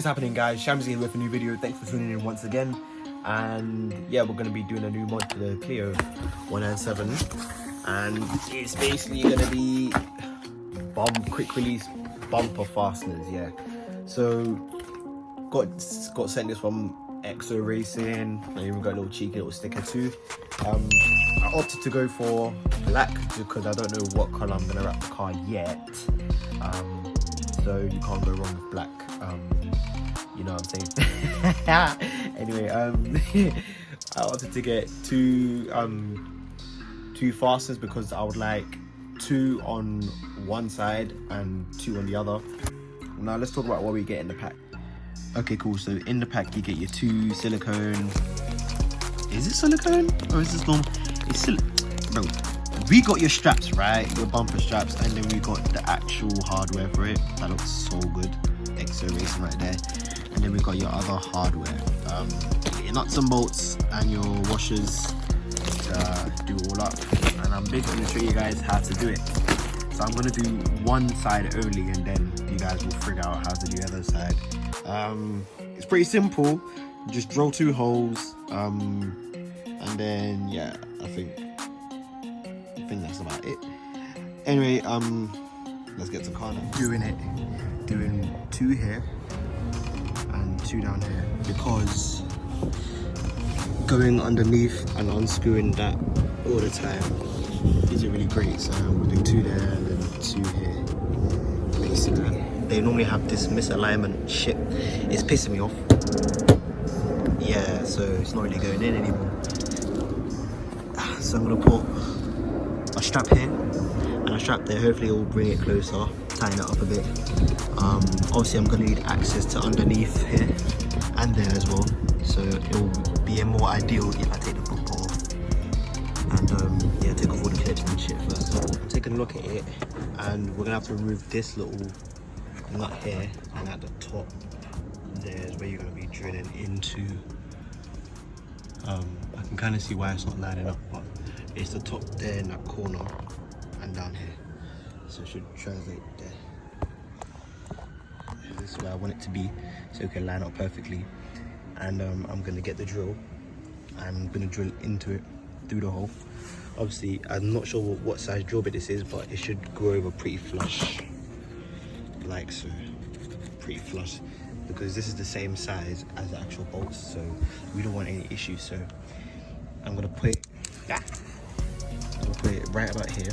happening, guys? Shams here with a new video. Thanks for tuning in once again. And yeah, we're going to be doing a new mod to the Clio 197, and it's basically going to be quick release bumper fasteners. Yeah, so got sent this from Exo Racing. I even got a little cheeky little sticker too. I opted to go for black because I don't know what color I'm going to wrap the car yet. So you can't go wrong with black. You know what I'm saying? Anyway, I opted to get two fasteners because I would like 2 on one side and 2 on the other. Now let's talk about what we get in the pack. Okay, cool. So in the pack you get your 2 silicone. Is it silicone or is this normal? It's silicone. Bro, we got your straps, right? Your bumper straps, and then we got the actual hardware for it. That looks so good. Exo Racing right there. And then we got your other hardware. Your nuts and bolts and your washers to do all up. And I'm basically going to show you guys how to do it. So I'm going to do one side only, and then you guys will figure out how to do the other side. It's pretty simple. You just drill 2 holes, and then yeah, I think that's about it. Anyway, let's get to car now. Doing 2 here and 2 down here, because going underneath and unscrewing that all the time isn't really great. So we'll do 2 there and then 2 here. Basically, they normally have this misalignment shit. It's pissing me off. Yeah, so it's not really going in anymore. So I'm gonna put a strap here and a strap there. Hopefully it will bring it closer, tighten it up a bit. Obviously I'm gonna need access to underneath here and there as well, so it will be more ideal if I take the bumper off and yeah, take off all the clips and shit first. So I'm taking a look at it, and we're gonna have to remove this little nut here, and at the top there's where you're gonna be drilling into. I can kind of see why it's not lining up, but it's the top there in that corner and down here, so it should translate there. And this is where I want it to be, so it can line up perfectly. And I'm gonna get the drill and I'm gonna drill into it through the hole. Obviously I'm not sure what size drill bit this is, but it should go over pretty flush, like so, pretty flush, because this is the same size as the actual bolts, so we don't want any issues. So I'm gonna put it right about here,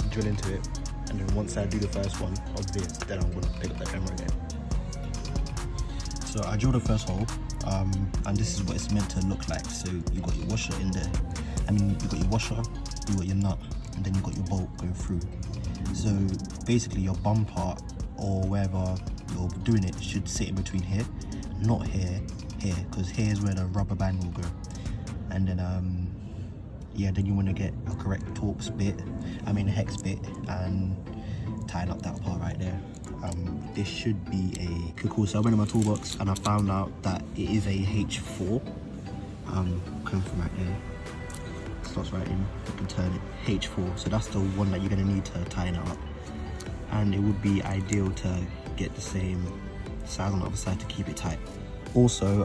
drill into it, and then once I do the first one of this, then I'm gonna pick up the camera again. So I drilled the first hole, and this is what it's meant to look like. So you got your washer in there. I mean, you got your washer, you got your nut, and then you got your bolt going through. So basically your bumper or wherever you're doing it should sit in between here, not here, because here's where the rubber band will go. And then yeah, then you want to get a correct Torx bit, hex bit, and tighten up that part right there. This should be a cool. So I went in my toolbox and I found out that it is a H4. Coming from right there, slots right in, you can turn it H4. So that's the one that you're gonna need to tighten it up, and it would be ideal to get the same size on the other side to keep it tight. Also,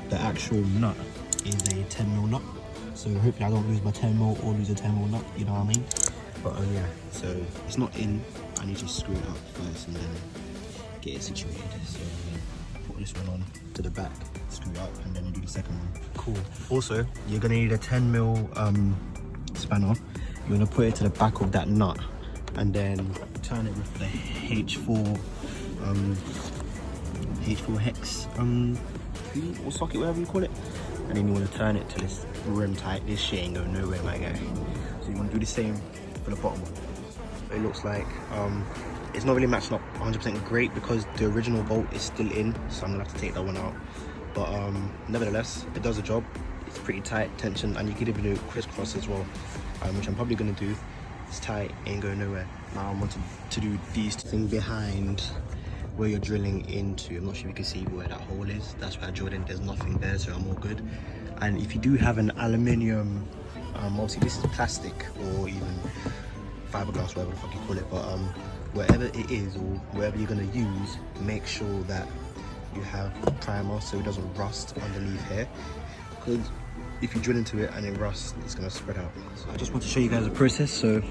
the actual nut is a 10mm nut, so hopefully I don't lose my 10mm or lose a 10mm nut, you know what I mean? But yeah, so it's not in. I need to screw it up first and then get it situated. So put this one on to the back, screw it up, and then do the second one. Cool. Also, you're gonna need a 10mm spanner. You're gonna put it to the back of that nut, and then turn it with the H4 hex or socket, whatever you call it, and then you want to turn it till it's rim tight. This shit ain't going nowhere, my guy. So you want to do the same for the bottom one. So it looks like it's not really matching up 100% great because the original bolt is still in, so I'm gonna have to take that one out. But nevertheless, it does the job. It's pretty tight tension, and you can even do crisscross as well, which I'm probably gonna do. It's tight, ain't going nowhere. Now I want to do these things behind where you're drilling into. I'm not sure if you can see where that hole is. That's where I drilled in. There's nothing there, so I'm all good. And if you do have an aluminium, obviously this is plastic or even fiberglass, whatever the fuck you call it, but wherever it is or wherever you're gonna use, make sure that you have primer so it doesn't rust underneath here, because if you drill into it and it rusts, it's going to spread out. So I just want to show you guys the process. So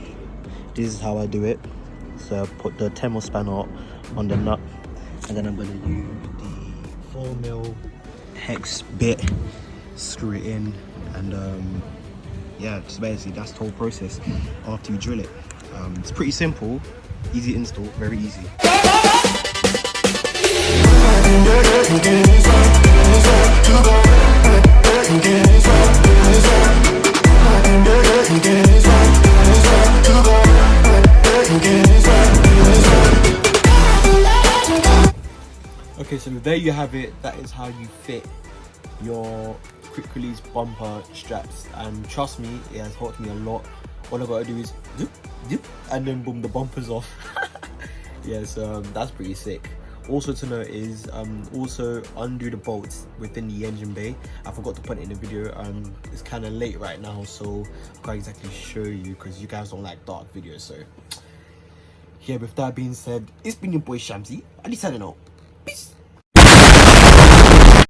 this is how I do it. So I put the 10mm spanner on the nut, and then I'm going to use the 4mm hex bit, screw it in, and yeah, so basically that's the whole process after you drill it. It's pretty simple, easy install, very easy. Okay, so there you have it. That is how you fit your quick release bumper straps, and trust me, it has helped me a lot. All I gotta do is dip, dip, and then boom, the bumper's off. Yes, that's pretty sick. Also to note is also undo the bolts within the engine bay. I forgot to put it in the video. It's kind of late right now, so I can't exactly show you because you guys don't like dark videos. So yeah, with that being said, it's been your boy Shamsi. I decided to know.